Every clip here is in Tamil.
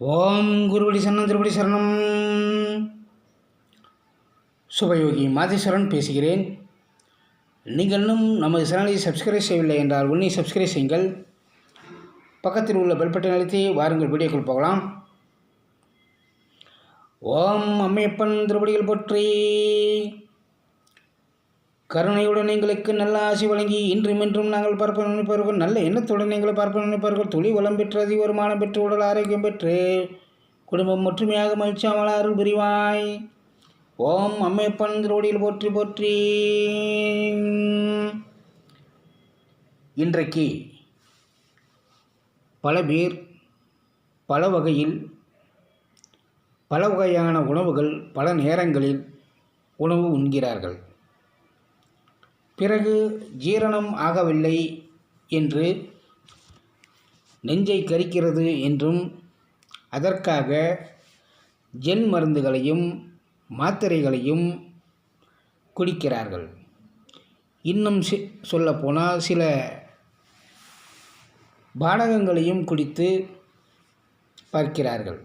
ஓம் குருவடி சரணம் திருவடி சரணம். சுபயோகி மாதேஸ்வரன் பேசுகிறேன். நீங்கள் இன்னும் நமது சேனலை சப்ஸ்கிரைப் செய்யவில்லை என்றால் உடனே சப்ஸ்கிரைப் செய்யுங்கள். பக்கத்தில் உள்ள பெல் பட்டன் அழுத்தி வாருங்கள் வீடியோக்கள் போகலாம். ஓம் அம்மையப்பன் திருவடிகள் போற்றி. கருணையுடன் எங்களுக்கு நல்ல ஆசி வழங்கி இன்றும் இன்றும் நாங்கள் பார்ப்ப நினைப்பவர்கள், நல்ல எண்ணத்துடன் எங்களை பார்ப்ப நினைப்பவர்கள், தொழில் வளம் பெற்று அதி வருமானம் பெற்று உடல் ஆரோக்கியம் பெற்று குடும்பம் ஒற்றுமையாக மகிழ்ச்சியாமல் அருள் புரிவாய். ஓம் அம்மையப்பன் திருவடியில் போற்றி போற்றி. இன்றைக்கு பல பேர் பல வகையான உணவுகள் பல நேரங்களில் உணவு உண்கிறார்கள். பிறகு ஜீரணம் ஆகவில்லை என்று நெஞ்சை கரிக்கிறது என்றும் அதற்காக ஜெல் மருந்துகளையும் மாத்திரைகளையும் குடிக்கிறார்கள். இன்னும் சொல்லப்போனால் சில பானகங்களையும் குடித்து பார்க்கிறார்கள்.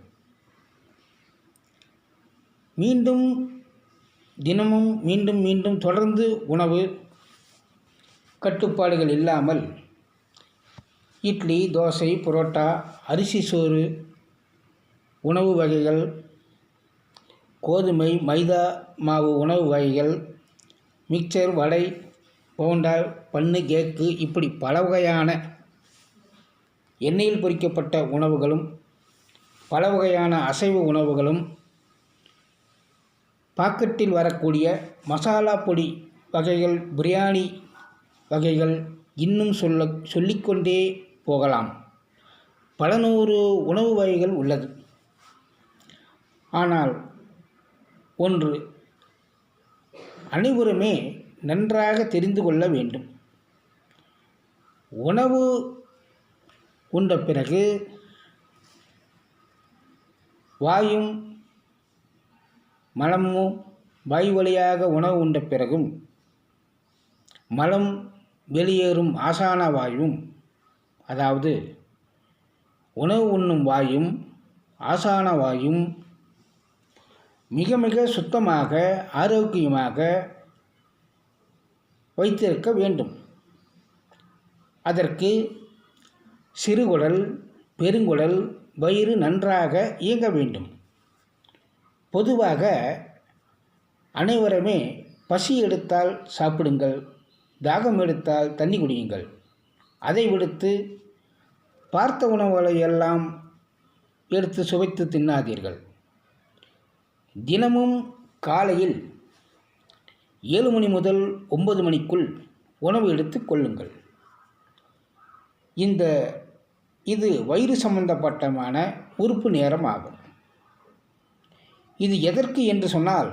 தினமும் மீண்டும் தொடர்ந்து உணவு கட்டுப்பாடுகள் இல்லாமல் இட்லி, தோசை, புரோட்டா, அரிசி சோறு உணவு வகைகள், கோதுமை, மைதா மாவு உணவு வகைகள், மிக்சர், வடை, போண்டா, பன்னு, கேக்கு இப்படி பல வகையான எண்ணெயில் பொரிக்கப்பட்ட உணவுகளும் பல வகையான அசைவ உணவுகளும் பாக்கெட்டில் வரக்கூடிய மசாலா பொடி வகைகள், பிரியாணி வகைகள் இன்னும் சொல்லிக்கொண்டே போகலாம். பல நூறு உணவு வகைகள் உள்ளது. ஆனால் ஒன்று அனைவருமே நன்றாக தெரிந்து கொள்ள வேண்டும். உணவு உண்ட பிறகு வாயும் மலமும் வாயு வழியாக உணவு உண்ட பிறகும் மலம் வெளியேறும் ஆசான வாயும், அதாவது உணவு உண்ணும் வாயும் ஆசான வாயும் மிக மிக சுத்தமாக ஆரோக்கியமாக வைத்திருக்க வேண்டும். அதற்கு சிறுகுடல், பெருங்குடல், வயிறு நன்றாக இயங்க வேண்டும். பொதுவாக அனைவருமே பசி எடுத்தால் சாப்பிடுங்கள், தாகம் எடுத்தால் தண்ணி குடியுங்கள். அதை விடுத்து பார்த்த உணவுகளை எல்லாம் எடுத்து சுவைத்து தின்னாதீர்கள். தினமும் காலையில் 7 மணி முதல் 9 மணிக்குள் உணவு எடுத்து கொள்ளுங்கள். இது வயிறு சம்பந்தப்பட்டமான உறுப்பு நேரம் ஆகும். இது எதற்கு என்று சொன்னால்,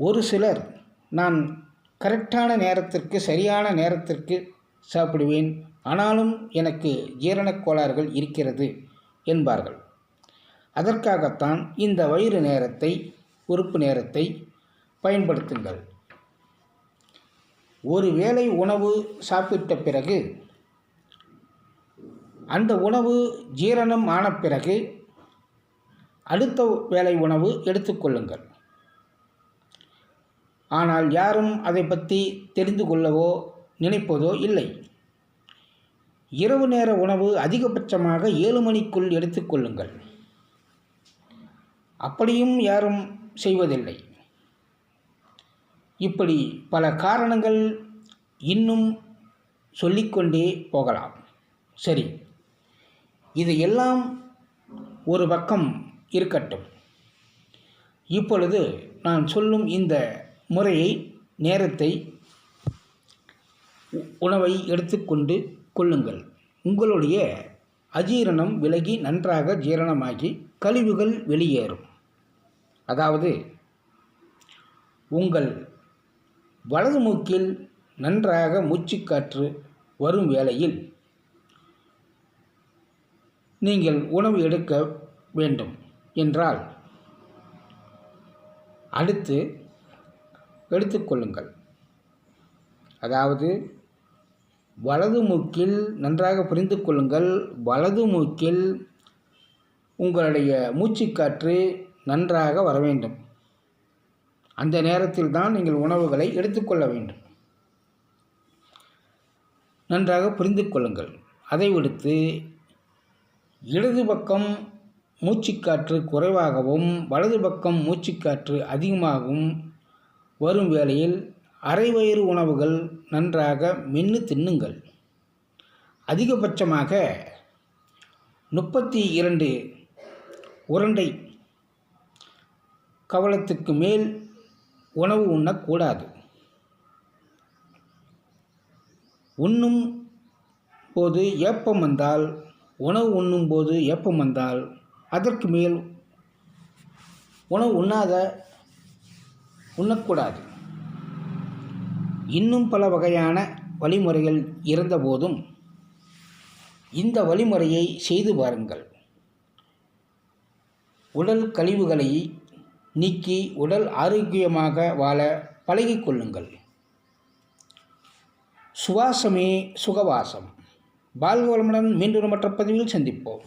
ஒரு சிலர் நான் கரெக்டான நேரத்திற்கு சரியான நேரத்திற்கு சாப்பிடுவேன், ஆனாலும் எனக்கு ஜீரணக் கோளாறுகள் இருக்கிறது என்பார்கள். அதற்காகத்தான் இந்த வயிறு நேரத்தை, உறுப்பு நேரத்தை பயன்படுத்துங்கள். ஒரு வேளை உணவு சாப்பிட்ட பிறகு அந்த உணவு ஜீரணம் ஆன பிறகு அடுத்த வேளை உணவு எடுத்துக்கொள்ளுங்கள். ஆனால் யாரும் அதை பற்றி தெரிந்து கொள்ளவோ நினைப்பதோ இல்லை. இரவு நேர உணவு அதிகபட்சமாக 7 மணிக்குள் எடுத்துக்கொள்ளுங்கள். அப்படியும் யாரும் செய்வதில்லை. இப்படி பல காரணங்கள் இன்னும் சொல்லிக்கொண்டே போகலாம். சரி, இதையெல்லாம் ஒரு பக்கம் இருக்கட்டும். இப்பொழுது நான் சொல்லும் இந்த முறையை, நேரத்தை, உணவை எடுத்துக்கொண்டு கொள்ளுங்கள். உங்களுடைய அஜீரணம் விலகி நன்றாக ஜீரணமாகி கழிவுகள் வெளியேறும். அதாவது உங்கள் வலது மூக்கில் நன்றாக மூச்சுக்காற்று வரும் வேளையில் நீங்கள் உணவு எடுக்க வேண்டும் என்றால் அடுத்து எடுத்துக்கொள்ளுங்கள். அதாவது வலது மூக்கில், நன்றாக புரிந்து கொள்ளுங்கள், வலது மூக்கில் உங்களுடைய மூச்சுக்காற்று நன்றாக வர வேண்டும். அந்த நேரத்தில் தான் நீங்கள் உணவுகளை எடுத்துக்கொள்ள வேண்டும். நன்றாக புரிந்து கொள்ளுங்கள். அதை விடுத்து இடது பக்கம் மூச்சுக்காற்று குறைவாகவும் வலது பக்கம் மூச்சுக்காற்று அதிகமாகவும் வரும் வேளையில் அரை வயிறு உணவுகள் நன்றாக மென்று தின்னுங்கள். அதிகபட்சமாக 32 உருண்டை கவளத்துக்கு மேல் உணவு உண்ணக்கூடாது. உண்ணும் போது ஏப்பம் வந்தால், உணவு உண்ணும் போது ஏப்பம் வந்தால் அதற்கு மேல் உணவு உண்ணக்கூடாது. இன்னும் பல வகையான வழிமுறைகள் இருந்தபோதும் இந்த வழிமுறையை செய்து பாருங்கள். உடல் கழிவுகளை நீக்கி உடல் ஆரோக்கியமாக வாழ பழகிக்கொள்ளுங்கள். சுவாசமே சுகவாசம். வாழ்க வளமுடன். மீண்டும் மற்ற பதிவில் சந்திப்போம்.